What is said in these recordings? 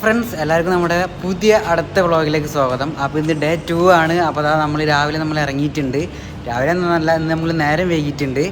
Friends, എല്ലാവർക്കും നമ്മുടെ പുതിയ അടുത്ത വ്ളോഗിലേക്ക് സ്വാഗതം. അപ്പോൾ ഇത് ഡേ 2 ആണ്. അപ്പോൾ അതാ രാവിലെ നമ്മൾ ഇറങ്ങിയിട്ടുണ്ട്. രാവിലെ എന്നല്ല, ഇന്ന് നമ്മൾ നേരം വൈകിയിട്ടുണ്ട്.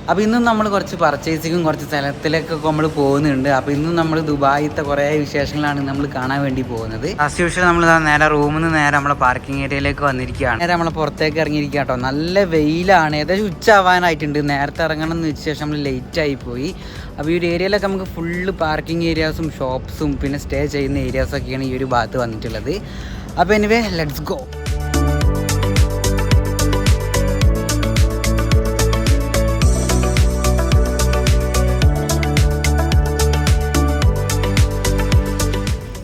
അപ്പോൾ ഇന്നും നമ്മൾ കുറച്ച് പർച്ചേസിങ്ങും കുറച്ച് സ്ഥലത്തിലേക്കൊക്കെ നമ്മൾ പോകുന്നുണ്ട്. അപ്പോൾ ഇന്നും നമ്മൾ ദുബായിത്തെ കുറേ വിശേഷങ്ങളാണ് നമ്മൾ കാണാൻ വേണ്ടി പോകുന്നത്. ആസ് യൂഷ്വൽ നമ്മൾ നേരെ റൂമിൽ നിന്ന് നേരെ നമ്മളെ പാർക്കിംഗ് ഏരിയയിലേക്ക് വന്നിരിക്കുകയാണ്. നേരെ നമ്മളെ പുറത്തേക്ക് ഇറങ്ങിയിരിക്കുക കേട്ടോ. നല്ല വെയിലാണ്, ഏകദേശം ഉച്ച ആവാനായിട്ടുണ്ട്. നേരത്തെ ഇറങ്ങണം എന്ന് വെച്ച ശേഷം നമ്മൾ ലേറ്റ് ആയിപ്പോയി. അപ്പോൾ ഈ ഒരു ഏരിയയിലൊക്കെ നമുക്ക് ഫുള്ള് പാർക്കിംഗ് ഏരിയാസും ഷോപ്സും പിന്നെ സ്റ്റേ ചെയ്യുന്ന ഏരിയാസൊക്കെയാണ് ഈ ഒരു ഭാഗത്ത് വന്നിട്ടുള്ളത്. അപ്പോൾ എനിവേ ലെറ്റ്സ് ഗോ.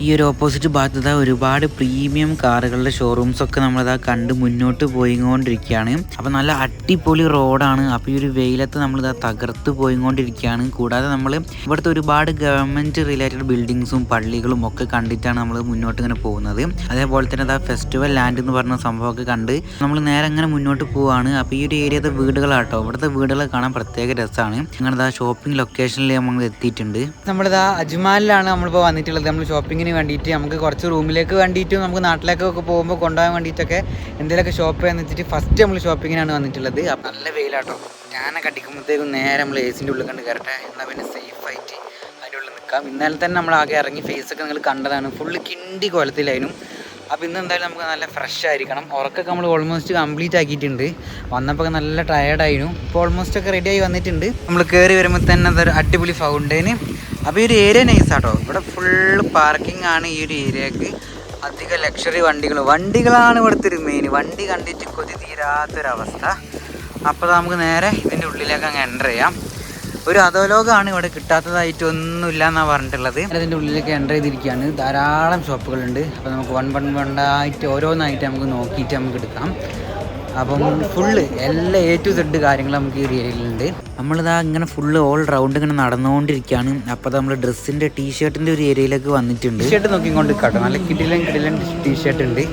ഈ ഒരു ഓപ്പോസിറ്റ് ഭാഗത്ത് ഒരുപാട് പ്രീമിയം കാറുകളുടെ ഷോറൂംസൊക്കെ നമ്മളിതാ കണ്ട് മുന്നോട്ട് പോയിക്കൊണ്ടിരിക്കുകയാണ്. അപ്പോൾ നല്ല അടിപൊളി റോഡാണ്. അപ്പോൾ ഈ ഒരു വെയിലത്ത് നമ്മളിതാ തകർത്ത് പോയിക്കൊണ്ടിരിക്കുകയാണ്. കൂടാതെ നമ്മൾ ഇവിടുത്തെ ഒരുപാട് ഗവൺമെൻറ് റിലേറ്റഡ് ബിൽഡിങ്സും പള്ളികളും ഒക്കെ കണ്ടിട്ടാണ് നമ്മൾ മുന്നോട്ട് ഇങ്ങനെ പോകുന്നത്. അതേപോലെ തന്നെ അതാ ഫെസ്റ്റിവൽ ലാൻഡ് എന്ന് പറഞ്ഞ സംഭവമൊക്കെ കണ്ട് നമ്മൾ നേരെ അങ്ങനെ മുന്നോട്ട് പോവുകയാണ്. അപ്പോൾ ഈ ഒരു ഏരിയത്തെ വീടുകളാട്ടോ, ഇവിടുത്തെ വീടുകൾ കാണാൻ പ്രത്യേക രസമാണ്. അങ്ങനെ ഇതാ ഷോപ്പിംഗ് ലൊക്കേഷനിൽ നമ്മൾ എത്തിയിട്ടുണ്ട്. നമ്മളിതാ അജ്മാലിലാണ് നമ്മളിപ്പോൾ വന്നിട്ടുള്ളത്. നമ്മൾ ഷോപ്പിങ്ങിന് വേണ്ടിയിട്ട് നമുക്ക് കുറച്ച് റൂമിലേക്ക് വേണ്ടിയിട്ടും നമുക്ക് നാട്ടിലേക്കൊക്കെ പോകുമ്പോൾ കൊണ്ടുപോകാൻ വേണ്ടിയിട്ടൊക്കെ എന്തെങ്കിലുമൊക്കെ ഷോപ്പ് ചെയ്യാന്ന് വെച്ചിട്ട് ഫസ്റ്റ് നമ്മൾ ഷോപ്പിങ്ങിനാണ് വന്നിട്ടുള്ളത്. അപ്പം നല്ല വെയിലാട്ടോ. ഞാനൊക്കെ അടിക്കുമ്പോഴത്തേക്കും നേരെ നമ്മൾ എസിൻ്റെ ഉള്ളിൽ കണ്ട് കയറട്ടെ, എന്നാൽ പിന്നെ സേഫായിട്ട് അതിൻ്റെ ഉള്ളിൽ നിൽക്കാം. ഇന്നലെ തന്നെ നമ്മൾ ആകെ ഇറങ്ങി ഫേസൊക്കെ നിങ്ങൾ കണ്ടതാണ്, ഫുള്ള് കിണ്ടി കോലത്തിലായിരുന്നു. അപ്പോൾ ഇന്ന് എന്തായാലും നമുക്ക് നല്ല ഫ്രഷ് ആയിരിക്കണം. ഉറക്കൊക്കെ നമ്മൾ ഓൾമോസ്റ്റ് കംപ്ലീറ്റ് ആക്കിയിട്ടുണ്ട്. വന്നപ്പോൾ നല്ല ടയേർഡായിരുന്നു. ഇപ്പോൾ ഓൾമോസ്റ്റ് ഒക്കെ റെഡിയായി വന്നിട്ടുണ്ട്. നമ്മൾ കയറി വരുമ്പോൾ തന്നെ അതൊരു അടിപൊളി ഫൗണ്ടൈന്. അപ്പോൾ ഈ ഒരു ഏരിയ നൈസാട്ടോ. ഇവിടെ ഫുള്ള് പാർക്കിംഗ് ആണ് ഈ ഒരു ഏരിയക്ക്. അധികം ലക്ഷറി വണ്ടികളാണ് ഇവിടുത്തെ ഒരു മെയിൻ. വണ്ടി കണ്ടിട്ട് കൊതി തീരാത്തൊരവസ്ഥ. അപ്പോൾ നമുക്ക് നേരെ ഇതിൻ്റെ ഉള്ളിലേക്ക് അങ്ങ് എൻ്റർ ചെയ്യാം. ഒരു അധോലോകമാണ്, ഇവിടെ കിട്ടാത്തതായിട്ട് ഒന്നുമില്ല എന്നാണ് പറഞ്ഞിട്ടുള്ളത്. അതിൻ്റെ ഉള്ളിലേക്ക് എൻ്റർ ചെയ്തിരിക്കുകയാണ്. ധാരാളം ഷോപ്പുകളുണ്ട്. അപ്പോൾ നമുക്ക് വണ്ണായിട്ട് ഓരോന്നായിട്ട് നമുക്ക് നോക്കിയിട്ട് നമുക്ക് എടുക്കാം. അപ്പം ഫുള്ള് എല്ലാ A to Z കാര്യങ്ങൾ നമുക്ക് ഈ ഏരിയയിലുണ്ട്. നമ്മളിതാ ഇങ്ങനെ ഫുള്ള് ഓൾ റൗണ്ട് ഇങ്ങനെ നടന്നുകൊണ്ടിരിക്കുകയാണ്. അപ്പോൾ നമ്മൾ ഡ്രസ്സിൻ്റെ ടീഷർട്ടിൻ്റെ ഒരു ഏരിയയിലേക്ക് വന്നിട്ടുണ്ട്. ടീഷർട്ട് നോക്കിക്കൊണ്ട് കേട്ടോ, നല്ല കിടിലൻ ടീഷർട്ട് ഉണ്ട്.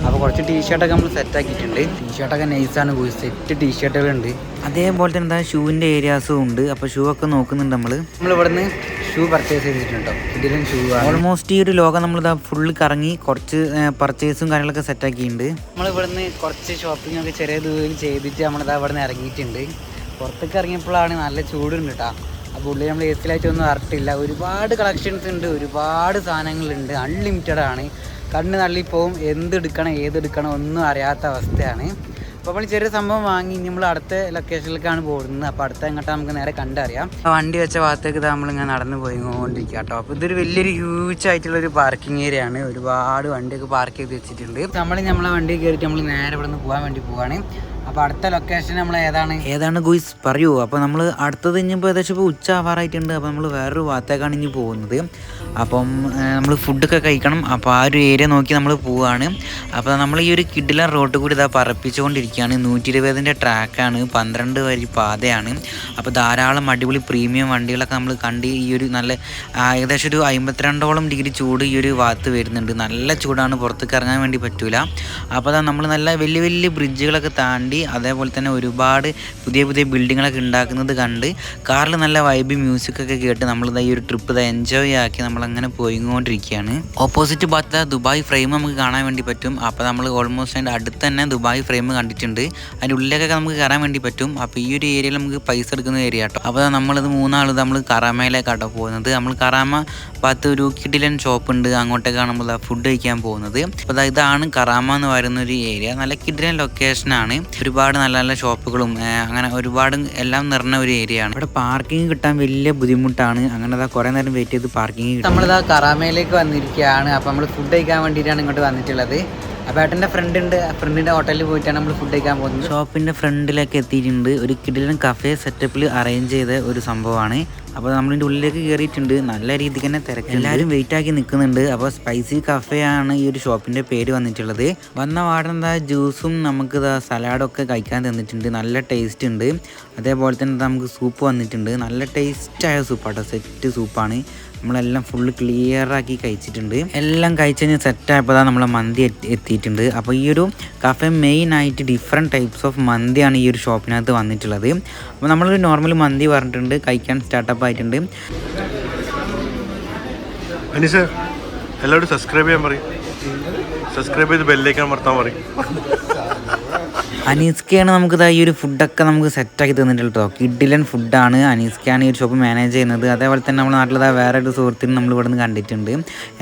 അപ്പോൾ കുറച്ച് ടീഷർട്ടൊക്കെ നമ്മൾ സെറ്റാക്കിയിട്ടുണ്ട്. ടീഷർട്ടൊക്കെ നൈസാണ്, പോയി സെറ്റ് ടീഷർട്ടുകളുണ്ട്. അതേപോലെ തന്നെ എന്താ ഷൂവിൻ്റെ ഏരിയാസും ഉണ്ട്. അപ്പോൾ ഷൂ ഒക്കെ നോക്കുന്നുണ്ട്. നമ്മളിവിടുന്ന് ഷൂ പർച്ചേസ് ചെയ്തിട്ടുണ്ടോ, കിടിലൻ ഷൂ ആണ്. ഓൾമോസ്റ്റ് ഈ ഒരു ലോകം നമ്മളിതാ ഫുള്ള് കറങ്ങി കുറച്ച് പർച്ചേസും കാര്യങ്ങളൊക്കെ സെറ്റാക്കിയിട്ടുണ്ട്. നമ്മളിവിടുന്ന് കുറച്ച് ഷോപ്പിംഗ് ഒക്കെ ചെറിയ ദൂരം ചെയ്തിട്ട് നമ്മളിതാ ഇവിടെ നിന്ന് ഇറങ്ങിയിട്ടുണ്ട്. പുറത്തേക്ക് ഇറങ്ങിയപ്പോഴാണ് നല്ല ചൂടുണ്ട് കേട്ടോ. അപ്പോൾ ഉള്ളിൽ നമ്മൾ എസിലായിട്ടൊന്നും അറിയിട്ടില്ല. ഒരുപാട് കളക്ഷൻസ് ഉണ്ട്, ഒരുപാട് സാധനങ്ങളുണ്ട്, അൺലിമിറ്റഡ് ആണ്. കണ്ണ് തള്ളിപ്പോവും, എന്തെടുക്കണം ഏതെടുക്കണം ഒന്നും അറിയാത്ത അവസ്ഥയാണ്. അപ്പോൾ നമ്മൾ ചെറിയ സംഭവം വാങ്ങി നമ്മൾ അടുത്ത ലൊക്കേഷനിലേക്കാണ് പോകുന്നത്. അപ്പോൾ അടുത്ത എങ്ങോട്ടാണ് നമുക്ക് നേരെ കണ്ടറിയാം. വണ്ടി വെച്ച ഭാഗത്തേക്ക് നമ്മളിങ്ങനെ നടന്ന് പോയിക്കൊണ്ടിരിക്കുക കേട്ടോ. അപ്പോൾ ഇതൊരു വലിയൊരു ഹ്യൂജ് ആയിട്ടുള്ളൊരു പാർക്കിംഗ് ഏരിയ ആണ്. ഒരുപാട് വണ്ടിയൊക്കെ പാർക്ക് ചെയ്ത് വെച്ചിട്ടുണ്ട്. നമ്മളെ വണ്ടി കയറിയിട്ട് നമ്മൾ നേരെ ഇവിടെ നിന്ന് പോകാൻ വേണ്ടി പോവാണ്. അപ്പോൾ അടുത്ത ലൊക്കേഷൻ നമ്മൾ ഏതാണ് ഗുയ്സ് പറയൂ. അപ്പോൾ നമ്മൾ അടുത്തത് ഇനിയിപ്പോൾ ഏകദേശം ഇപ്പോൾ ഉച്ച ആവാറായിട്ടുണ്ട്. അപ്പോൾ നമ്മൾ വേറൊരു ഭാഗത്തേക്കാണ് ഇനി പോകുന്നത്. അപ്പം നമ്മൾ ഫുഡൊക്കെ കഴിക്കണം. അപ്പോൾ ആ ഒരു ഏരിയ നോക്കി നമ്മൾ പോവുകയാണ്. അപ്പോൾ നമ്മൾ ഈ ഒരു കിഡിലൻ റോഡ് കൂടി ഇതാ പറപ്പിച്ചുകൊണ്ടിരിക്കുകയാണ്. 120ൻ്റെ ട്രാക്കാണ്, 12 വരി പാതയാണ്. അപ്പോൾ ധാരാളം അടിപൊളി പ്രീമിയം വണ്ടികളൊക്കെ നമ്മൾ കണ്ട് ഈ ഒരു നല്ല ഏകദേശം ഒരു 52ഓളം ഡിഗ്രി ചൂട് ഈ ഒരു ഭാഗത്ത് വരുന്നുണ്ട്. നല്ല ചൂടാണ്, പുറത്തേക്ക് ഇറങ്ങാൻ വേണ്ടി പറ്റൂല. അപ്പോൾ അതാ നമ്മൾ നല്ല വലിയ വലിയ ബ്രിഡ്ജുകളൊക്കെ താണ്ടി അതേപോലെ തന്നെ ഒരുപാട് പുതിയ ബിൽഡിങ്ങുകളൊക്കെ ഉണ്ടാക്കുന്നത് കണ്ട് കാറിൽ നല്ല വൈബ് മ്യൂസിക്കൊക്കെ കേട്ട് നമ്മളിതാ ഈ ഒരു ട്രിപ്പ് എൻജോയ് ആക്കി നമ്മളങ്ങനെ പോയിക്കൊണ്ടിരിക്കുകയാണ്. ഓപ്പോസിറ്റ് ഭാഗത്ത് ദുബായ് ഫ്രെയിം നമുക്ക് കാണാൻ വേണ്ടി പറ്റും. അപ്പോൾ നമ്മൾ ഓൾമോസ്റ്റ് അതിൻ്റെ അടുത്ത് തന്നെ ദുബായ് ഫ്രെയിം കണ്ടിട്ടുണ്ട്. അതിൻ്റെ ഉള്ളിലേക്കൊക്കെ നമുക്ക് കയറാൻ വേണ്ടി പറ്റും. അപ്പോൾ ഈ ഒരു ഏരിയയിൽ നമുക്ക് പൈസ എടുക്കുന്ന ഏരിയ കേട്ടോ. അപ്പോൾ നമ്മളിത് 3 ആൾ നമ്മൾ കറാമയിലേക്കാട്ടോ പോകുന്നത്. നമ്മൾ കറാമ ഭാഗത്ത് ഒരു കിടിലൻ ഷോപ്പ് ഉണ്ട്, അങ്ങോട്ടേക്കാണ് നമ്മൾ ഫുഡ് കഴിക്കാൻ പോകുന്നത്. അപ്പോൾ ഇതാണ് കറാമ എന്ന് പറയുന്ന ഒരു ഏരിയ. നല്ല കിടിലൻ ലൊക്കേഷനാണ്. ഒരുപാട് നല്ല നല്ല ഷോപ്പുകളും അങ്ങനെ ഒരുപാട് എല്ലാം നിറഞ്ഞ ഒരു ഏരിയ ആണ്. ഇവിടെ പാർക്കിംഗ് കിട്ടാൻ വലിയ ബുദ്ധിമുട്ടാണ്. അങ്ങനെ അതാ കുറേ നേരം വെയിറ്റ് ചെയ്ത് പാർക്കിംഗ്. നമ്മളിതാ കറാമയിലേക്ക് വന്നിരിക്കുകയാണ്. അപ്പോൾ നമ്മൾ ഫുഡ് കഴിക്കാൻ വേണ്ടിയിട്ടാണ് ഇങ്ങോട്ട് വന്നിട്ടുള്ളത്. അപ്പോൾ ഏട്ടൻ്റെ ഫ്രണ്ടിൻ്റെ ഹോട്ടലിൽ പോയിട്ടാണ് നമ്മൾ ഫുഡ് കഴിക്കാൻ പോകുന്നത്. ഷോപ്പിൻ്റെ ഫ്രണ്ടിലേക്ക് എത്തിയിട്ടുണ്ട്. ഒരു കിടിലൻ കഫേ സെറ്റപ്പിൽ അറേഞ്ച് ചെയ്ത ഒരു സംഭവമാണ്. അപ്പോൾ നമ്മളിൻ്റെ ഉള്ളിലേക്ക് കയറിയിട്ടുണ്ട്. നല്ല രീതിക്ക് തന്നെ തിരക്ക്, എല്ലാവരും വെയിറ്റ് ആക്കി നിൽക്കുന്നുണ്ട്. അപ്പോൾ സ്പൈസി കഫേ ആണ് ഈ ഒരു ഷോപ്പിൻ്റെ പേര് വന്നിട്ടുള്ളത്. വന്ന പാടെന്താ ജ്യൂസും നമുക്ക് സലാഡൊക്കെ കഴിക്കാൻ തന്നിട്ടുണ്ട്. നല്ല ടേസ്റ്റ് ഉണ്ട്. അതേപോലെ തന്നെ നമുക്ക് സൂപ്പ് വന്നിട്ടുണ്ട്. നല്ല ടേസ്റ്റായ സൂപ്പാട്ടോ, സെറ്റ് സൂപ്പാണ്. നമ്മളെല്ലാം ഫുള്ള് ക്ലിയറാക്കി കഴിച്ചിട്ടുണ്ട്. എല്ലാം കഴിച്ച് സെറ്റായപ്പോൾ നമ്മളെ മന്തി എത്തിയിട്ടുണ്ട്. അപ്പോൾ ഈ ഒരു കഫേ മെയിനായിട്ട് ഡിഫറെൻറ്റ് ടൈപ്സ് ഓഫ് മന്തിയാണ് ഈ ഒരു ഷോപ്പിനകത്ത് വന്നിട്ടുള്ളത്. അപ്പോൾ നമ്മളൊരു നോർമൽ മന്തി പറഞ്ഞിട്ടുണ്ട്, കഴിക്കാൻ സ്റ്റാർട്ടപ്പ് ആയിട്ടുണ്ട്. എല്ലാവരും സബ്സ്ക്രൈബ് ചെയ്യാൻ പറയും. സബ്സ്ക്രൈബ് ചെയ്ത് ബെല്ലേക്കാൻ മറത്താൻ പറയും. അനീസ്കയാണ് നമുക്കിതാ ഈ ഒരു ഫുഡൊക്കെ നമുക്ക് സെറ്റാക്കി തന്നിട്ടുണ്ട് കേട്ടോ. കിഡിലൻ ഫുഡാണ്. അനീസ്കയാണ് ഈ ഒരു ഷോപ്പ് മാനേജ് ചെയ്യുന്നത്. അതേപോലെ തന്നെ നമ്മുടെ നാട്ടിലെ വേറെ ഒരു സുഹൃത്തിനും നമ്മൾ ഇവിടെ നിന്ന് കണ്ടിട്ടുണ്ട്.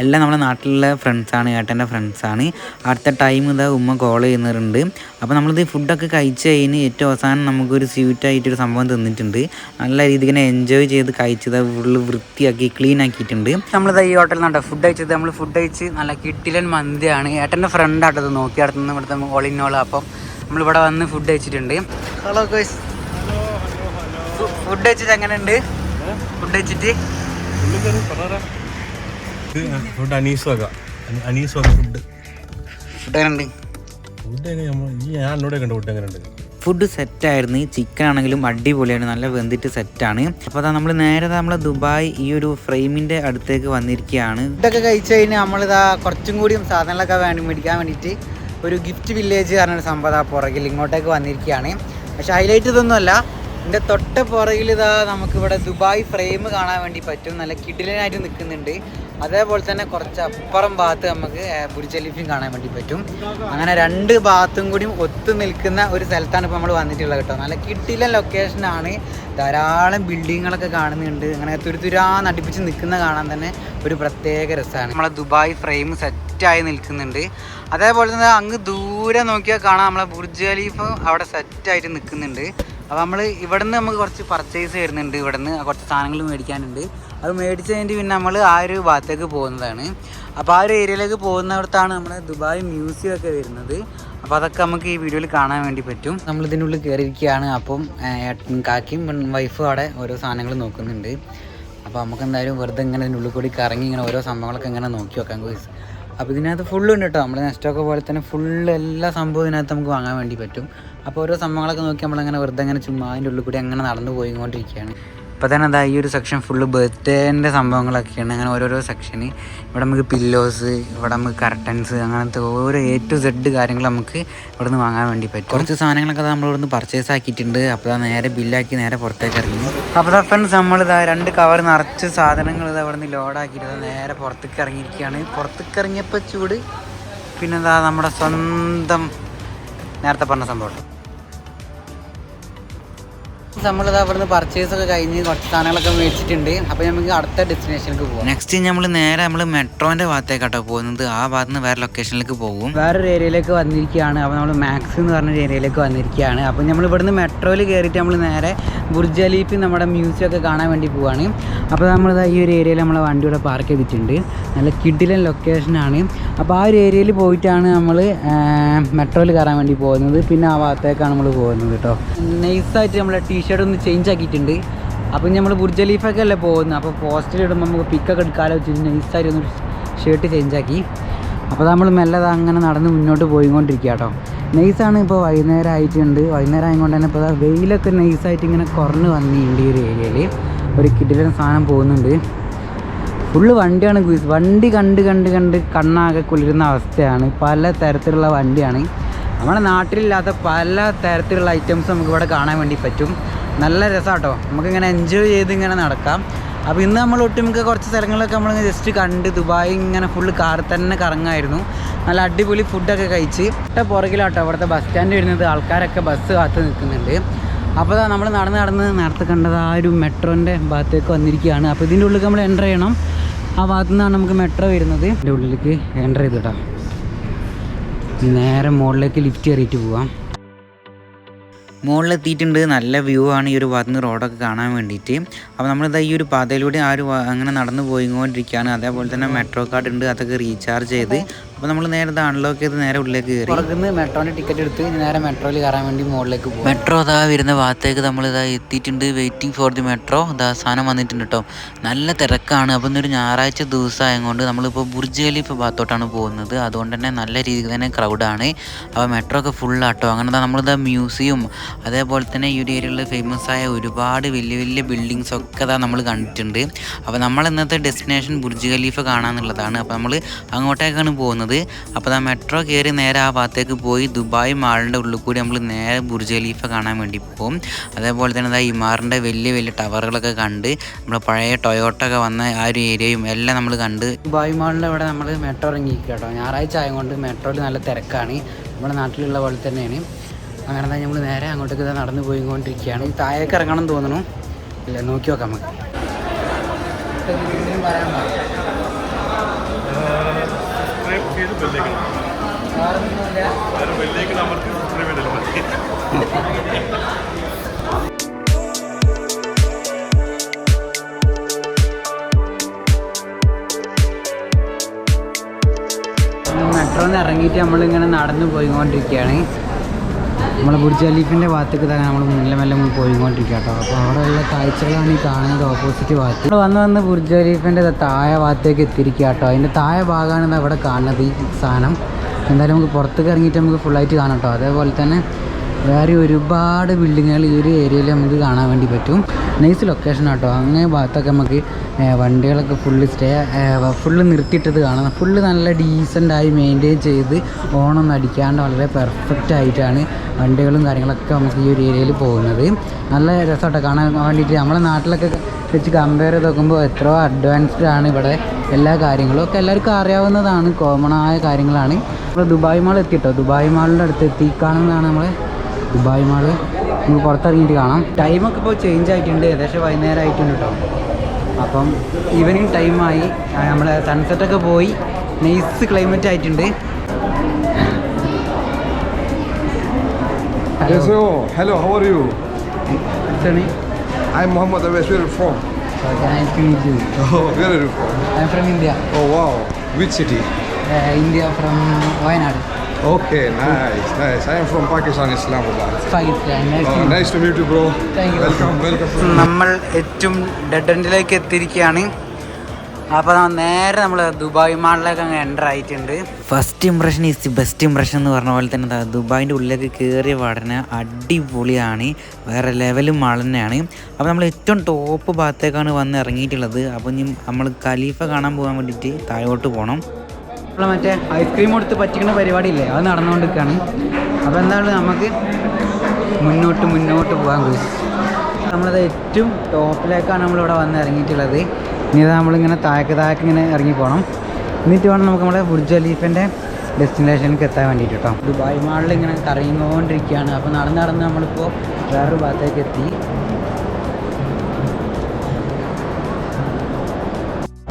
എല്ലാം നമ്മുടെ നാട്ടിലെ ഫ്രണ്ട്സാണ്, ഏട്ടൻ്റെ ഫ്രണ്ട്സാണ്. അടുത്ത ടൈം ഇതാ ഉമ്മ കോൾ ചെയ്യുന്നവരുണ്ട്. അപ്പോൾ നമ്മളിത് ഫുഡൊക്കെ കഴിച്ച് കഴിഞ്ഞ് ഏറ്റവും അവസാനം നമുക്കൊരു സ്വീറ്റായിട്ടൊരു സംഭവം തന്നിട്ടുണ്ട്. നല്ല രീതിക്ക് തന്നെ എൻജോയ് ചെയ്ത് കഴിച്ചത് ഫുള്ള് വൃത്തിയാക്കി ക്ലീൻ ആക്കിയിട്ടുണ്ട്. നമ്മളിത് ഈ ഹോട്ടലിൽ നിന്നാണ് ഫുഡ് കഴിച്ചത്. നമ്മൾ ഫുഡ് കഴിച്ച് നല്ല കിഡിലൻ മന്തിയാണ്. ഏട്ടൻ്റെ ഫ്രണ്ടാട്ടത് നോക്കി അടുത്തുനിന്ന് ഇവിടുത്തെ ഓൾ ഇൻ ഓൾ. അപ്പം നമ്മളിവിടെ വന്ന് ഫുഡ് കഴിച്ചിട്ടുണ്ട്. ഹലോ ഗൈസ്, ഫുഡ് കഴിച്ചിട്ട് എങ്ങനെയുണ്ട്? ഫുഡ് കഴിച്ചിട്ട് ഫുഡ് അനീസ് വക ഫുഡ് എങ്ങനെയുണ്ട്? ഫുഡ് സെറ്റായിരുന്നു. ചിക്കൻ ആണെങ്കിലും അടിപൊളിയാണ്, നല്ല വെന്തിട്ട് സെറ്റാണ്. അപ്പോൾ അതാ നമ്മൾ നേരെ നമ്മളെ ദുബായ് ഈ ഒരു ഫ്രെയിമിൻ്റെ അടുത്തേക്ക് വന്നിരിക്കുകയാണ്. ഫുഡൊക്കെ കഴിച്ച് കഴിഞ്ഞാൽ നമ്മളിതാ കുറച്ചും കൂടിയും സാധനങ്ങളൊക്കെ മേടിക്കാൻ വേണ്ടിയിട്ട് ഒരു ഗിഫ്റ്റ് വില്ലേജ് പറഞ്ഞൊരു സംഭവം പുറകിൽ ഇങ്ങോട്ടേക്ക് വന്നിരിക്കുകയാണ്. പക്ഷെ ഹൈലൈറ്റ് ഇതൊന്നുമല്ല, ഇതിൻ്റെ തൊട്ട് പുറകിൽ ഇതാ നമുക്കിവിടെ ദുബായ് ഫ്രെയിം കാണാൻ വേണ്ടി പറ്റും. നല്ല കിടിലനായിട്ട് നിൽക്കുന്നുണ്ട്. അതേപോലെ തന്നെ കുറച്ച് അപ്പുറം ഭാഗത്ത് നമുക്ക് ബുർജ് ഖലീഫയും കാണാൻ വേണ്ടി പറ്റും. അങ്ങനെ രണ്ട് ഭാഗത്തും കൂടിയും ഒത്തു നിൽക്കുന്ന ഒരു സ്ഥലത്താണ് ഇപ്പോൾ നമ്മൾ വന്നിട്ടുള്ളത് കേട്ടോ. നല്ല കിടിലൻ ലൊക്കേഷനാണ്. ധാരാളം ബിൽഡിങ്ങുകളൊക്കെ കാണുന്നുണ്ട്. അങ്ങനെ തുരുതുരാന്ന് അടുപ്പിച്ച് നിൽക്കുന്ന കാണാൻ തന്നെ ഒരു പ്രത്യേക രസമാണ്. നമ്മളെ ദുബായ് ഫ്രെയിം സെറ്റായി നിൽക്കുന്നുണ്ട്. അതേപോലെ തന്നെ അങ്ങ് ദൂരെ നോക്കിയാൽ കാണാം നമ്മളെ ബുർജ് ഖലീഫ് അവിടെ സെറ്റായിട്ട് നിൽക്കുന്നുണ്ട്. അപ്പോൾ നമ്മൾ ഇവിടെ നിന്ന് നമുക്ക് കുറച്ച് പർച്ചേസ് വരുന്നുണ്ട്. ഇവിടെ നിന്ന് കുറച്ച് സാധനങ്ങൾ മേടിക്കാനുണ്ട്. അത് മേടിച്ച് കഴിഞ്ഞിട്ട് പിന്നെ നമ്മൾ ആ ഒരു ഭാഗത്തേക്ക് പോകുന്നതാണ്. അപ്പോൾ ആ ഒരു ഏരിയയിലേക്ക് പോകുന്നിടത്താണ് നമ്മുടെ ദുബായ് മ്യൂസിയം ഒക്കെ വരുന്നത്. അപ്പോൾ അതൊക്കെ നമുക്ക് ഈ വീഡിയോയിൽ കാണാൻ വേണ്ടി പറ്റും. നമ്മൾ ഇതിനുള്ളിൽ കയറിയിരിക്കുകയാണ്. അപ്പം കാക്കിയും വൈഫും അവിടെ ഓരോ സാധനങ്ങൾ നോക്കുന്നുണ്ട്. അപ്പോൾ നമുക്ക് എന്തായാലും വെറുതെ ഇങ്ങനെ ഇതിനുള്ളിൽ കൂടി കറങ്ങി ഇങ്ങനെ ഓരോ സംഭവങ്ങളൊക്കെ ഇങ്ങനെ നോക്കി വെക്കാം ഗോയ്സ്. അപ്പോൾ ഇതിനകത്ത് ഫുള്ളുണ്ട് കേട്ടോ. നമ്മൾ നെസ്റ്റൊക്കെ പോലെ തന്നെ ഫുള്ള് എല്ലാ സംഭവം ഇതിനകത്ത് നമുക്ക് വാങ്ങാൻ വേണ്ടി പറ്റും. അപ്പോൾ ഓരോ സംഭവങ്ങളൊക്കെ നോക്കി നമ്മളങ്ങനെ വെറുതെ അങ്ങനെ ചുമ്മാ അതിൻ്റെ ഉള്ളിൽ കൂടി അങ്ങനെ നടന്നു പോയിക്കൊണ്ടിരിക്കുകയാണ്. ഇപ്പോൾ തന്നെ അതാ ഈ ഒരു സെക്ഷൻ ഫുള്ള് ബർത്ത്ഡേൻ്റെ സംഭവങ്ങളൊക്കെയാണ്. അങ്ങനെ ഓരോരോ സെക്ഷന് ഇവിടെ നമുക്ക് പില്ലോസ്, ഇവിടെ നമുക്ക് കർട്ടൻസ്, അങ്ങനത്തെ ഓരോ A to Z കാര്യങ്ങൾ നമുക്ക് ഇവിടെ നിന്ന് വാങ്ങാൻ വേണ്ടി പറ്റും. കുറച്ച് സാധനങ്ങളൊക്കെ നമ്മൾ ഇവിടെ നിന്ന് പർച്ചേസ് ആക്കിയിട്ടുണ്ട്. അപ്പോൾ അത് നേരെ ബില്ലാക്കി നേരെ പുറത്തേക്ക് ഇറങ്ങി. അപ്പോൾ ഫ്രണ്ട്സ് നമ്മളിതാ 2 കവർ നിറച്ച് സാധനങ്ങൾ ഇതാ ഇവിടെ നിന്ന് ലോഡാക്കിയിട്ട് നേരെ പുറത്തേക്ക് ഇറങ്ങിയിരിക്കുകയാണ്. പുറത്തേക്ക് ഇറങ്ങിയപ്പോൾ ചൂട്, പിന്നെന്താ നമ്മുടെ സ്വന്തം നേരത്തെ പറഞ്ഞ സംഭവം. നമ്മളിതാ ഇവിടുന്ന് പർച്ചേസ് ഒക്കെ കഴിഞ്ഞ് കുറച്ച് സാധനങ്ങളൊക്കെ മേടിച്ചിട്ടുണ്ട്. അപ്പോൾ നമുക്ക് അടുത്ത ഡെസ്റ്റിനേഷനിലേക്ക് പോകും. നെക്സ്റ്റ് നമ്മൾ നേരെ മെട്രോൻ്റെ ഭാഗത്തേക്കാട്ടോ പോകുന്നത്. ആ ഭാഗത്ത് നിന്ന് വേറെ ലൊക്കേഷനിലേക്ക് പോകും. വേറൊരു ഏരിയയിലേക്ക് വന്നിരിക്കുകയാണ്. അപ്പോൾ നമ്മൾ മാക്സ് എന്ന് പറഞ്ഞൊരു ഏരിയയിലേക്ക് വന്നിരിക്കുകയാണ്. അപ്പോൾ നമ്മൾ ഇവിടുന്ന് മെട്രോയിൽ കയറിയിട്ട് നമ്മൾ നേരെ ബുർജ് ഖലീഫ് നമ്മുടെ മ്യൂസിയം ഒക്കെ കാണാൻ വേണ്ടി പോവുകയാണ്. അപ്പോൾ നമ്മളിതാ ഈ ഒരു ഏരിയയിൽ നമ്മളെ വണ്ടിയുടെ പാർക്ക് ചെയ്തിട്ടുണ്ട്. നല്ല കിഡിലൻ ലൊക്കേഷനാണ്. അപ്പോൾ ആ ഒരു ഏരിയയിൽ പോയിട്ടാണ് നമ്മൾ മെട്രോയിൽ കയറാൻ വേണ്ടി പോകുന്നത്. പിന്നെ ആ ഭാഗത്തേക്കാണ് നമ്മൾ പോകുന്നത് കേട്ടോ. നൈസായിട്ട് നമ്മളെ ടീഷർട്ട് ഒന്ന് ചേഞ്ച് ആക്കിയിട്ടുണ്ട്. അപ്പം നമ്മൾ ബുർജ് ഖലീഫൊക്കെ അല്ലേ പോകുന്നത്. അപ്പോൾ പോസ്റ്റർ ഇടുമ്പോൾ നമുക്ക് പിക്കൊക്കെ എടുക്കാലോ വെച്ചിട്ട് നൈസായിട്ട് ഒന്ന് ഷർട്ട് ചേഞ്ച് ആക്കി. അപ്പോൾ നമ്മൾ മെല്ലെ അങ്ങനെ നടന്ന് മുന്നോട്ട് പോയിക്കൊണ്ടിരിക്കുക കേട്ടോ. നൈസാണ്. ഇപ്പോൾ വൈകുന്നേരം ആയിട്ടുണ്ട്. വൈകുന്നേരം ആയതുകൊണ്ട് തന്നെ ഇപ്പോൾ വെയിലൊക്കെ നൈസായിട്ട് ഇങ്ങനെ കുറഞ്ഞ് വന്നിട്ടുണ്ട് ഈ ഒരു ഏരിയയിൽ. ഒരു കിടിലൻ സാധനം പോകുന്നുണ്ട്. ഫുള്ള് വണ്ടിയാണ്. വണ്ടി കണ്ട് കണ്ട് കണ്ട് കണ്ണാകെ കുളിരുന്ന അവസ്ഥയാണ്. പല തരത്തിലുള്ള വണ്ടിയാണ്. നമ്മുടെ നാട്ടിലില്ലാത്ത പല തരത്തിലുള്ള ഐറ്റംസ് നമുക്ക് ഇവിടെ കാണാൻ വേണ്ടി പറ്റും. നല്ല രസമാട്ടോ. നമുക്കിങ്ങനെ എൻജോയ് ചെയ്ത് ഇങ്ങനെ നടക്കാം. അപ്പോൾ ഇന്ന് നമ്മൾ ഒട്ടുമിക്ക കുറച്ച് സ്ഥലങ്ങളൊക്കെ നമ്മൾ ജസ്റ്റ് കണ്ട് ദുബായ് ഇങ്ങനെ ഫുള്ള് കാറിൽ തന്നെ കറങ്ങായിരുന്നു. നല്ല അടിപൊളി ഫുഡൊക്കെ കഴിച്ച് പുറകിലാട്ടോ അവിടുത്തെ ബസ് സ്റ്റാൻഡ് വരുന്നത്. ആൾക്കാരൊക്കെ ബസ് കാത്ത് നിൽക്കുന്നുണ്ട്. അപ്പോൾ നമ്മൾ നടന്ന് നേരത്തെ കണ്ടത് ആ ഒരു മെട്രോൻ്റെ ഭാഗത്തേക്ക് വന്നിരിക്കുകയാണ്. അപ്പോൾ ഇതിൻ്റെ ഉള്ളിലേക്ക് നമ്മൾ എൻ്റർ ചെയ്യണം. ആ ഭാഗത്തു നിന്നാണ് നമുക്ക് മെട്രോ വരുന്നത്. ഇതിൻ്റെ ഉള്ളിലേക്ക് എൻ്റർ ചെയ്ത് കേട്ടോ. നേരെ മുകളിലേക്ക് ലിഫ്റ്റ് കയറിയിട്ട് പോവാം. മുകളിലെത്തിയിട്ടുണ്ട്. നല്ല വ്യൂ ആണ് ഈ ഒരു ഭാഗത്ത് നിന്ന് റോഡൊക്കെ കാണാൻ വേണ്ടിയിട്ട്. അപ്പോൾ നമ്മളിതാ ഈ ഒരു പാതയിലൂടെ അങ്ങനെ നടന്നു പോയിക്കൊണ്ടിരിക്കുകയാണ്. അതേപോലെ തന്നെ മെട്രോ കാർഡ് ഉണ്ട്, അതൊക്കെ റീചാർജ് ചെയ്ത് അപ്പോൾ നമ്മൾ നേരെ ഇത് അൺലോക്ക് ചെയ്ത് നേരെ ഉള്ളിലേക്ക് കയറി. പുറത്തുനിന്ന് മെട്രോൻ്റെ ടിക്കറ്റ് എടുത്ത് നേരെ മെട്രോയിൽ കയറാൻ വേണ്ടി മുകളിലേക്ക് പോകും. മെട്രോ ഇതാ വരുന്ന ഭാഗത്തേക്ക് നമ്മളിതാ എത്തിയിട്ടുണ്ട്. Waiting for the metro. ഇതാ സാധനം വന്നിട്ടുണ്ട് കേട്ടോ. നല്ല തിരക്കാണ്. അപ്പോൾ ഇന്നൊരു ഞായറാഴ്ച ദിവസമായതുകൊണ്ട് നമ്മളിപ്പോൾ ബുർജ് ഖലീഫ് ഭാഗത്തോട്ടാണ് പോകുന്നത്. അതുകൊണ്ട് തന്നെ നല്ല രീതിയിൽ തന്നെ ക്രൗഡാണ്. അപ്പോൾ മെട്രോ ഒക്കെ ഫുള്ളാട്ടോ. അങ്ങനെ നമ്മളിതാ മ്യൂസിയം, അതേപോലെ തന്നെ ഈ ഒരു ഏരിയയിൽ ഫേമസ് ആയ ഒരുപാട് വലിയ വലിയ ബിൽഡിങ്സ് ഒക്കെ ഇതാ നമ്മൾ കണ്ടിട്ടുണ്ട്. അപ്പോൾ നമ്മൾ ഇന്നത്തെ ഡെസ്റ്റിനേഷൻ ബുർജ് ഖലീഫ കാണാമെന്നുള്ളതാണ്. അപ്പോൾ നമ്മൾ അങ്ങോട്ടേക്കാണ് പോകുന്നത്. പോകുന്നത്. അപ്പോൾ ആ മെട്രോ കയറി നേരെ ആ ഭാഗത്തേക്ക് പോയി ദുബായ് മാളിൻ്റെ ഉള്ളിൽ കൂടി നമ്മൾ നേരെ ബുർജ് ഖലീഫ കാണാൻ വേണ്ടി പോകും. അതേപോലെ തന്നെ ഈ മാറിൻ്റെ വലിയ വലിയ ടവറുകളൊക്കെ കണ്ട് നമ്മൾ പഴയ ടൊയോട്ട ഒക്കെ വന്ന ആ ഒരു ഏരിയയും എല്ലാം നമ്മൾ കണ്ട്. ദുബായ് മാളിൻ്റെ ഇവിടെ നമ്മൾ മെട്രോ ഇറങ്ങിയിരിക്കുക കേട്ടോ. ഞായറാഴ്ച ആയതുകൊണ്ട് മെട്രോയിൽ നല്ല തിരക്കാണ്. നമ്മുടെ നാട്ടിലുള്ള പോലെ തന്നെയാണ്. അങ്ങനെ തന്നെ നമ്മൾ നേരെ അങ്ങോട്ടേക്ക് നടന്നു പോയിക്കൊണ്ടിരിക്കുകയാണ്. താഴേക്ക് ഇറങ്ങണം തോന്നുന്നു. ഇല്ല, നോക്കി നോക്കാം നമുക്ക്. പറയാൻ മെട്രോന്ന് ഇറങ്ങിയിട്ട് നമ്മളിങ്ങനെ നടന്നു പോയിക്കൊണ്ടിരിക്കുകയാണ്. നമ്മൾ ബുർജ് ഖലീഫിൻ്റെ ഭാഗത്തേക്ക് തന്നെ നമ്മൾ മെല്ലെ പോയിക്കൊണ്ടിരിക്കുക കേട്ടോ. അപ്പോൾ അവിടെയുള്ള കാഴ്ചകളാണ് ഈ കാണുന്നത് ഓപ്പോസിറ്റ് ഭാഗത്ത്. നമ്മൾ വന്ന് ബുർജ് ഖലീഫിൻ്റെ താഴെ ഭാഗത്തേക്ക് എത്തിയിരിക്കുക കേട്ടോ. അതിൻ്റെ താഴെ ഭാഗമാണ് അവിടെ കാണുന്നത് ഈ സാധനം. എന്തായാലും നമുക്ക് പുറത്തേക്ക് ഇറങ്ങിയിട്ട് നമുക്ക് ഫുള്ളായിട്ട് കാണാം കേട്ടോ. അതേപോലെ തന്നെ വേറെ ഒരുപാട് ബിൽഡിങ്ങുകൾ ഈ ഒരു ഏരിയയിൽ നമുക്ക് കാണാൻ വേണ്ടി പറ്റും. നൈസ് ലൊക്കേഷൻ കേട്ടോ. അങ്ങനെ ഭാഗത്തൊക്കെ നമുക്ക് വണ്ടികളൊക്കെ ഫുള്ള് നിർത്തിയിട്ടത് കാണാം. ഫുള്ള് നല്ല ഡീസൻ്റായി മെയിൻറ്റെയിൻ ചെയ്ത് ഓണൊന്നും അടിക്കാണ്ട് വളരെ പെർഫെക്റ്റ് ആയിട്ടാണ് വണ്ടികളും കാര്യങ്ങളൊക്കെ നമുക്ക് ഈ ഒരു ഏരിയയിൽ പോകുന്നത്. നല്ല രസമായിട്ട് കാണാൻ വേണ്ടിയിട്ട്. നമ്മളെ നാട്ടിലൊക്കെ വെച്ച് കമ്പയർ ചെയ്ത് നോക്കുമ്പോൾ എത്രയോ അഡ്വാൻസ്ഡ് ആണ് ഇവിടെ എല്ലാ കാര്യങ്ങളും. ഒക്കെ എല്ലാവർക്കും അറിയാവുന്നതാണ്, കോമണായ കാര്യങ്ങളാണ്. നമ്മൾ ദുബായ് മാൾ എത്തിയിട്ടോ. ദുബായ് മാളിൻ്റെ അടുത്ത് എത്തിക്കാണെന്നാണ് നമ്മളെ ദുബായ് മാള്. നമുക്ക് പുറത്തിറങ്ങിയിട്ട് കാണാം. ടൈമൊക്കെ ഇപ്പോൾ ചേഞ്ച് ആയിട്ടുണ്ട്. ഏകദേശം വൈകുന്നേരം ആയിട്ടുണ്ട് കേട്ടോ. അപ്പം ഈവനിങ് ടൈമായി. നമ്മൾ സൺസെറ്റൊക്കെ പോയി. നൈസ് ക്ലൈമറ്റ് ആയിട്ടുണ്ട്. Hello, how are you? I'm Muhammad Awais. Where are you from? Nice to meet you. Oh, where are you from? I'm from India. Oh, wow. Which city? India, from Wayanad. Okay, nice. I am from Pakistan, Islamabad. Pakistan. Nice to meet you, bro. Thank you. Welcome. നമ്മൾ ഏറ്റവും dead എൻഡിലേക്ക് എത്തിയിരിക്കുകയാണ്. അപ്പോൾ നേരെ നമ്മൾ Dubai മാളിലേക്ക് അങ്ങ് enter ആയിട്ടുണ്ട്. First impression is the best impression എന്ന് പറഞ്ഞ പോലെ തന്നെ ദുബായിൻ്റെ ഉള്ളിലേക്ക് കയറിയ പാടനെ അടിപൊളിയാണ്. വേറെ ലെവലും മാൾ തന്നെയാണ്. അപ്പോൾ നമ്മൾ ഏറ്റവും ടോപ്പ് ഭാഗത്തേക്കാണ് വന്ന് ഇറങ്ങിയിട്ടുള്ളത്. അപ്പോൾ ഇനി നമ്മൾ ഖലീഫ കാണാൻ പോകാൻ വേണ്ടിയിട്ട് താഴോട്ട് പോകണം. നമ്മൾ മറ്റേ ഐസ്ക്രീം കൊടുത്ത് പറ്റിക്കുന്ന പരിപാടിയില്ലേ, അത് നടന്നുകൊണ്ടിരിക്കുകയാണ്. അപ്പോൾ എന്താണ് നമുക്ക് മുന്നോട്ട് പോകാൻ കഴിയും. നമ്മളത് ഏറ്റവും ടോപ്പിലേക്കാണ് നമ്മളിവിടെ വന്ന് ഇറങ്ങിയിട്ടുള്ളത്. ഇനി നമ്മളിങ്ങനെ താഴേക്ക് ഇങ്ങനെ ഇറങ്ങി പോകണം. എന്നിട്ട് വേണം നമുക്ക് നമ്മുടെ ബുർജ് ഖലീഫിൻ്റെ ഡെസ്റ്റിനേഷനിലേക്ക് എത്താൻ വേണ്ടിയിട്ട് കേട്ടോ. ദുബായ് മാളിൽ ഇങ്ങനെ കറങ്ങിക്കൊണ്ടിരിക്കുകയാണ്. അപ്പോൾ നടന്ന് നമ്മളിപ്പോൾ വേറൊരു ഭാഗത്തേക്ക് എത്തി.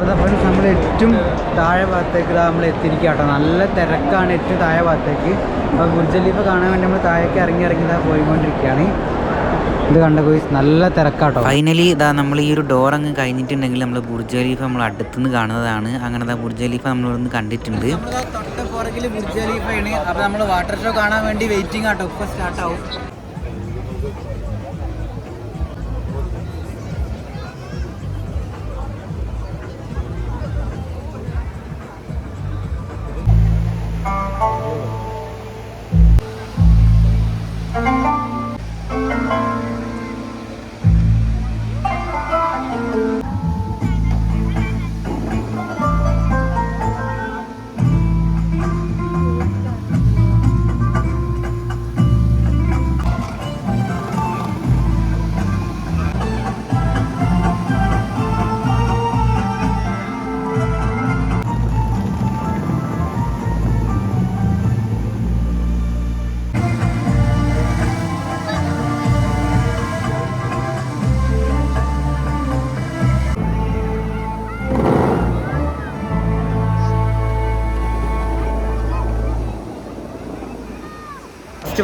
അപ്പോൾ നമ്മൾ ഏറ്റവും താഴെ ഭാഗത്തേക്ക് നമ്മൾ എത്തിയിരിക്കുക കേട്ടോ. നല്ല തിരക്കാണ് ഏറ്റവും താഴെ ഭാഗത്തേക്ക്. അപ്പോൾ ബുർജ് ഖലീഫ കാണാൻ വേണ്ടി നമ്മൾ താഴേക്ക് ഇറങ്ങി പോയിക്കൊണ്ടിരിക്കുകയാണ്. ഇത് കണ്ട ഗോയ്സ്, നല്ല തിരക്കാട്ടോ. ഫൈനലി ഇതാ നമ്മൾ ഈ ഒരു ഡോർ അങ്ങ് കഴിഞ്ഞിട്ടുണ്ടെങ്കിൽ നമ്മൾ ബുർജ് ഖലീഫ നമ്മൾ അടുത്തുനിന്ന് കാണുന്നതാണ്. അങ്ങനെ ബുർജ് ഖലീഫ നമ്മളിവിടുന്ന് കണ്ടിട്ടുണ്ട്. തൊട്ട് പുറകിൽ ബുർജ് ഖലീഫയാണ്. അപ്പോൾ നമ്മൾ വാട്ടർ ഷോ കാണാൻ വേണ്ടി വെയിറ്റിംഗ് ആട്ടോ. ഇപ്പോൾ സ്റ്റാർട്ടാവും.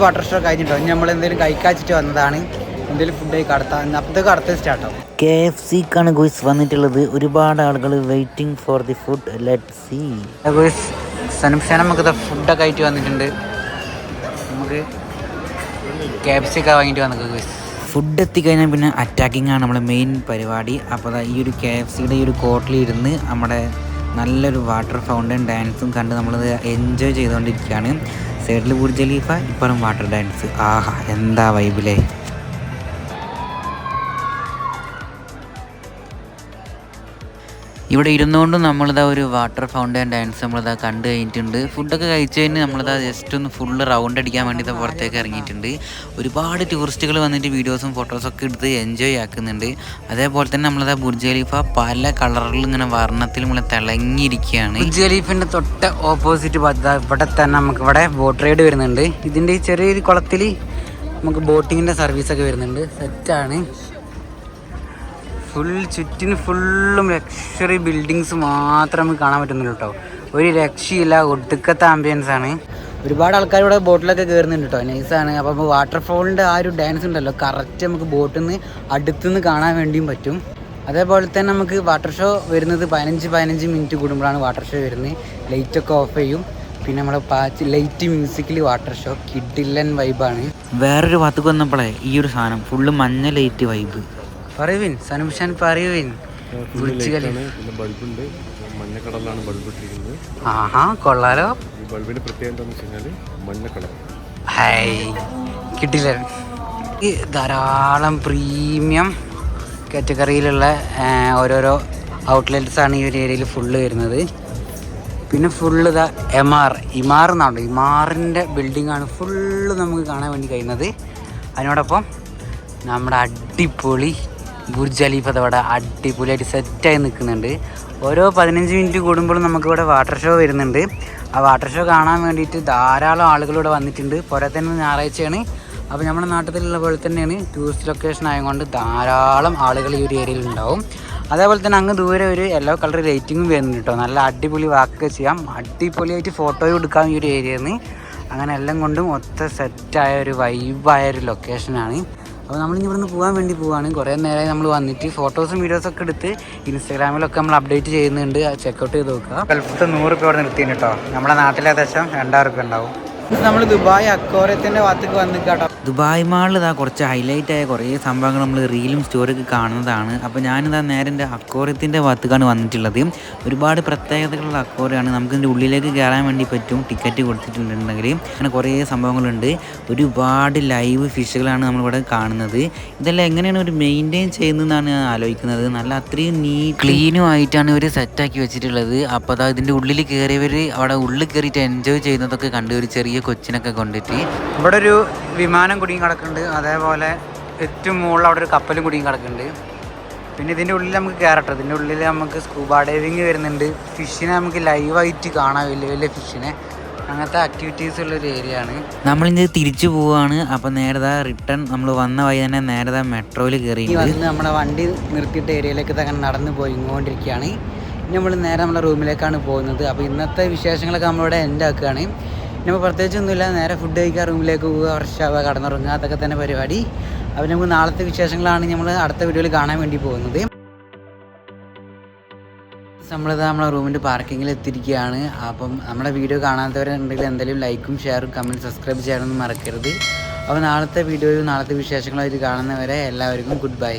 വാട്ടർ ഷോ കഴിഞ്ഞിട്ടോ. ഇനി നമ്മൾ എന്തെങ്കിലും കഴിക്കാച്ചിട്ട് വന്നതാണ്. എന്തെങ്കിലും ഫുഡ് അപ്പോഴത്തേക്ക് അടുത്ത സ്റ്റാർട്ടാവും. KFCക്കാണ് ഗോയ്സ് വന്നിട്ടുള്ളത്. ഒരുപാട് ആളുകൾ waiting for the food. Let see guys. നമുക്ക് ഫുഡൊക്കെ ആയിട്ട് വന്നിട്ടുണ്ട്. നമുക്ക് KFCയൊക്കെ വാങ്ങിയിട്ട് വന്നത് ഗോയ്സ്. ഫുഡ് എത്തിക്കഴിഞ്ഞാൽ പിന്നെ അറ്റാക്കിംഗ് ആണ് നമ്മുടെ മെയിൻ പരിപാടി. അപ്പോൾ ഈ ഒരു KFCയുടെ ഈ ഒരു കോർട്ടിലിരുന്ന് നമ്മുടെ നല്ലൊരു വാട്ടർ ഫൗണ്ടൻ ഡാൻസും കണ്ട് നമ്മളത് എൻജോയ് ചെയ്തുകൊണ്ടിരിക്കുകയാണ്. സൈഡിൽ ബുർജ് ഖലീഫ, ഇപ്പുറം വാട്ടർ ഡാൻസ്. ആഹാ, എന്താ വൈബിലേ. ഇവിടെ ഇരുന്നുകൊണ്ട് നമ്മളിതാ ഒരു വാട്ടർ ഫൗണ്ടൻ ഡാൻസ് നമ്മളിതാ കണ്ടു കഴിഞ്ഞിട്ടുണ്ട്. ഫുഡൊക്കെ കഴിച്ച് കഴിഞ്ഞ് നമ്മളിതാ ജസ്റ്റ് ഒന്ന് ഫുള്ള് റൗണ്ട് അടിക്കാൻ വേണ്ടിയിട്ട് പുറത്തേക്ക് ഇറങ്ങിയിട്ടുണ്ട്. ഒരുപാട് ടൂറിസ്റ്റുകൾ വന്നിട്ട് വീഡിയോസും ഫോട്ടോസൊക്കെ എടുത്ത് എൻജോയ് ആക്കുന്നുണ്ട്. അതേപോലെ തന്നെ നമ്മളിതാ ബുർജ് ഖലീഫ പല കളറിൽ ഇങ്ങനെ വർണ്ണത്തിൽ ഇങ്ങനെ തിളങ്ങിയിരിക്കുകയാണ്. ബുർജ് ഖലീഫിൻ്റെ തൊട്ട് ഓപ്പോസിറ്റ് ഇവിടെ തന്നെ നമുക്ക് ഇവിടെ ബോട്ട് റൈഡ് വരുന്നുണ്ട്. ഇതിൻ്റെ ഈ ചെറിയൊരു കുളത്തിൽ നമുക്ക് ബോട്ടിങ്ങിൻ്റെ സർവീസൊക്കെ വരുന്നുണ്ട്. സെറ്റാണ്. ചുറ്റിന് ഫുള്ളും ലക്ഷറി ബിൽഡിങ്സ് മാത്രം നമുക്ക് കാണാൻ പറ്റുന്നുള്ളൂ കേട്ടോ. ഒരു രക്ഷയില്ല, ഒടുക്കത്തെ ആംബിയൻസ് ആണ്. ഒരുപാട് ആൾക്കാർ ഇവിടെ ബോട്ടിലൊക്കെ കയറുന്നുണ്ട് കേട്ടോ. നൈസാണ്. അപ്പോൾ നമുക്ക് വാട്ടർഫോളിൻ്റെ ആ ഒരു ഡാൻസ് ഉണ്ടല്ലോ, കറക്റ്റ് നമുക്ക് ബോട്ടിൽ നിന്ന് അടുത്തുനിന്ന് കാണാൻ വേണ്ടിയും പറ്റും. അതേപോലെ തന്നെ നമുക്ക് വാട്ടർ ഷോ വരുന്നത് 15 മിനിറ്റ് കൂടുമ്പോഴാണ് വാട്ടർ ഷോ വരുന്നത്. ലൈറ്റൊക്കെ ഓഫ് ചെയ്യും. പിന്നെ നമ്മുടെ ലൈറ്റ് മ്യൂസിക്കിൽ വാട്ടർ ഷോ കിഡിലൻ വൈബാണ്. വേറൊരു ഭാഗത്തേക്ക് വന്നപ്പോഴേ ഈ ഒരു സാധനം ഫുള്ള് മഞ്ഞ ലൈറ്റ് വൈബ്. പറയുവിൻ സനുഷാൻ, പറയുവിൻ. ബൾബുണ്ട്, മഞ്ഞ കളറിലാണ് ബൾബ് ഇട്ടിരിക്കുന്നത്. ആഹാ, കൊള്ളാലോ. ഈ ബൾബിന്റെ പ്രത്യേകത എന്താണെന്ന് വെച്ച് കഴിഞ്ഞാൽ മഞ്ഞ കളർ. കിട്ടില്ല. ഈ ധാരാളം പ്രീമിയം കാറ്റഗറിയിലുള്ള ഓരോരോ ഔട്ട്ലെറ്റ്സ് ആണ് ഈ ഒരു ഏരിയയിൽ ഫുള്ള് വരുന്നത്. പിന്നെ ഫുള്ള് ഇതാ ഇമാർ എന്നാണ്. ഇമാറിൻ്റെ ബിൽഡിങ്ങാണ് ഫുള്ള് നമുക്ക് കാണാൻ വേണ്ടി കഴിയുന്നത്. അതിനോടൊപ്പം നമ്മുടെ അടിപൊളി ബുർജ് ഖലീഫ അവിടെ അടിപൊളിയായിട്ട് സെറ്റായി നിൽക്കുന്നുണ്ട്. ഓരോ 15 മിനിറ്റ് കൂടുമ്പോഴും നമുക്കിവിടെ വാട്ടർ ഷോ വരുന്നുണ്ട്. ആ വാട്ടർ ഷോ കാണാൻ വേണ്ടിയിട്ട് ധാരാളം ആളുകൾ ഇവിടെ വന്നിട്ടുണ്ട്. പുറേ തന്നെ ഞായറാഴ്ചയാണ്. അപ്പോൾ നമ്മുടെ നാട്ടിലുള്ള പോലെ തന്നെയാണ്, ടൂറിസ്റ്റ് ലൊക്കേഷൻ ആയതുകൊണ്ട് ധാരാളം ആളുകൾ ഈ ഒരു ഏരിയയിൽ ഉണ്ടാവും. അതേപോലെ തന്നെ അങ്ങ് ദൂരെ ഒരു യെല്ലോ കളർ ലൈറ്റിങ്ങും വരുന്നുണ്ട് കേട്ടോ. നല്ല അടിപൊളി വാക്കൊക്കെ ചെയ്യാം, അടിപൊളിയായിട്ട് ഫോട്ടോയും എടുക്കാം ഈ ഒരു ഏരിയയിൽ നിന്ന്. അങ്ങനെ എല്ലാം കൊണ്ടും ഒത്ത സെറ്റായ ഒരു വൈബായ ഒരു ലൊക്കേഷനാണ്. അപ്പോൾ നമ്മളിനി ഇവിടുന്ന് പോകാൻ വേണ്ടി പോവാണ്. കുറേ നേരമായി നമ്മൾ വന്നിട്ട് ഫോട്ടോസും വീഡിയോസൊക്കെ എടുത്ത് ഇൻസ്റ്റാഗ്രാമിലൊക്കെ നമ്മൾ അപ്ഡേറ്റ് ചെയ്യുന്നുണ്ട്. ചെക്കൗട്ട് ചെയ്ത് നോക്കുക. ഗൾഫത്തെ 100 രൂപ ഇവിടെ നിർത്തിയിട്ടുണ്ട് കേട്ടോ. നമ്മുടെ നാട്ടിലെ ഏകദേശം 2000 രൂപ ഉണ്ടാവും. നമ്മൾ ദുബായ് അക്വാറിയത്തിൻ്റെ ഭാഗത്തേക്ക് വന്ന് കേട്ടോ. ദുബായ് മാളിൽ ഇതാ കുറച്ച് ഹൈലൈറ്റ് ആയ കുറേ സംഭവങ്ങൾ നമ്മൾ റീലും സ്റ്റോറിയൊക്കെ കാണുന്നതാണ്. അപ്പോൾ ഞാനിതാ നേരെ എൻ്റെ അക്വാറിയത്തിൻ്റെ ഭാഗത്തേക്കാണ് വന്നിട്ടുള്ളത്. ഒരുപാട് പ്രത്യേകതകളുള്ള അക്വാറിയമാണ്. നമുക്കിതിൻ്റെ ഉള്ളിലേക്ക് കയറാൻ വേണ്ടി പറ്റും, ടിക്കറ്റ് കൊടുത്തിട്ടുണ്ടെങ്കിൽ. അങ്ങനെ കുറേ സംഭവങ്ങളുണ്ട്. ഒരുപാട് ലൈവ് ഫിഷുകളാണ് നമ്മളിവിടെ കാണുന്നത്. ഇതെല്ലാം എങ്ങനെയാണ് ഒരു മെയിൻറ്റെയിൻ ചെയ്യുന്നതെന്നാണ് ഞാൻ ആലോചിക്കുന്നത്. നല്ല അത്രയും ക്ലീനും ആയിട്ടാണ് ഇവർ സെറ്റാക്കി വെച്ചിട്ടുള്ളത്. അപ്പോൾ അതാ ഇതിൻ്റെ ഉള്ളിൽ കയറിയവർ അവിടെ ഉള്ളിൽ കയറിയിട്ട് എൻജോയ് ചെയ്യുന്നതൊക്കെ കണ്ട് ഒരു ചെറിയ കൊച്ചിനൊക്കെ കൊണ്ടിട്ട് ഇവിടെ ഒരു വിമാനം കുടുങ്ങി കിടക്കുന്നുണ്ട്. അതേപോലെ ഏറ്റവും മുകളിൽ അവിടെ ഒരു കപ്പലും കുടുങ്ങി കിടക്കുന്നുണ്ട്. പിന്നെ ഇതിൻ്റെ ഉള്ളിൽ നമുക്ക് കയറട്ടെ. ഇതിൻ്റെ ഉള്ളിൽ നമുക്ക് സ്കൂബ ഡൈവിങ് വരുന്നുണ്ട്. ഫിഷിനെ നമുക്ക് ലൈവായിട്ട് കാണാം, വലിയ വലിയ ഫിഷിനെ. അങ്ങനത്തെ ആക്ടിവിറ്റീസ് ഉള്ളൊരു ഏരിയ ആണ്. നമ്മളിത് തിരിച്ചു പോവുകയാണ്. അപ്പോൾ നേരത്തെ റിട്ടേൺ നമ്മൾ വന്ന വഴി തന്നെ നേരത്തെ മെട്രോയിൽ കയറി വന്ന് നമ്മുടെ വണ്ടി നിർത്തിയിട്ട ഏരിയയിലേക്ക് അങ്ങനെ നടന്നു പോയിക്കൊണ്ടിരിക്കുകയാണ്. ഇനി നമ്മൾ നേരെ നമ്മുടെ റൂമിലേക്കാണ് പോകുന്നത്. അപ്പോൾ ഇന്നത്തെ വിശേഷങ്ങളൊക്കെ നമ്മളിവിടെ എൻഡ് ആക്കുകയാണ്. നമ്മൾ പ്രത്യേകിച്ചൊന്നുമില്ല, നേരെ ഫുഡ് കഴിക്കുക, റൂമിലേക്ക് പോവുക, ഫ്രഷാവുക, കടന്നുറങ്ങുക, അതൊക്കെ തന്നെ പരിപാടി. അപ്പോൾ നമുക്ക് നാളത്തെ വിശേഷങ്ങളാണ് നമ്മൾ അടുത്ത വീഡിയോയിൽ കാണാൻ വേണ്ടി പോകുന്നത്. നമ്മളിത് നമ്മളെ റൂമിൻ്റെ പാർക്കിങ്ങിൽ എത്തിയിരിക്കുകയാണ്. അപ്പം നമ്മുടെ വീഡിയോ കാണാത്തവരുണ്ടെങ്കിൽ എന്തെങ്കിലും ലൈക്കും ഷെയറും കമൻറ്റ് സബ്സ്ക്രൈബ് ചെയ്യാനൊന്നും മറക്കരുത്. അപ്പോൾ നാളത്തെ വീഡിയോയും നാളത്തെ വിശേഷങ്ങളായിട്ട് കാണുന്നവരെ എല്ലാവർക്കും ഗുഡ് ബൈ.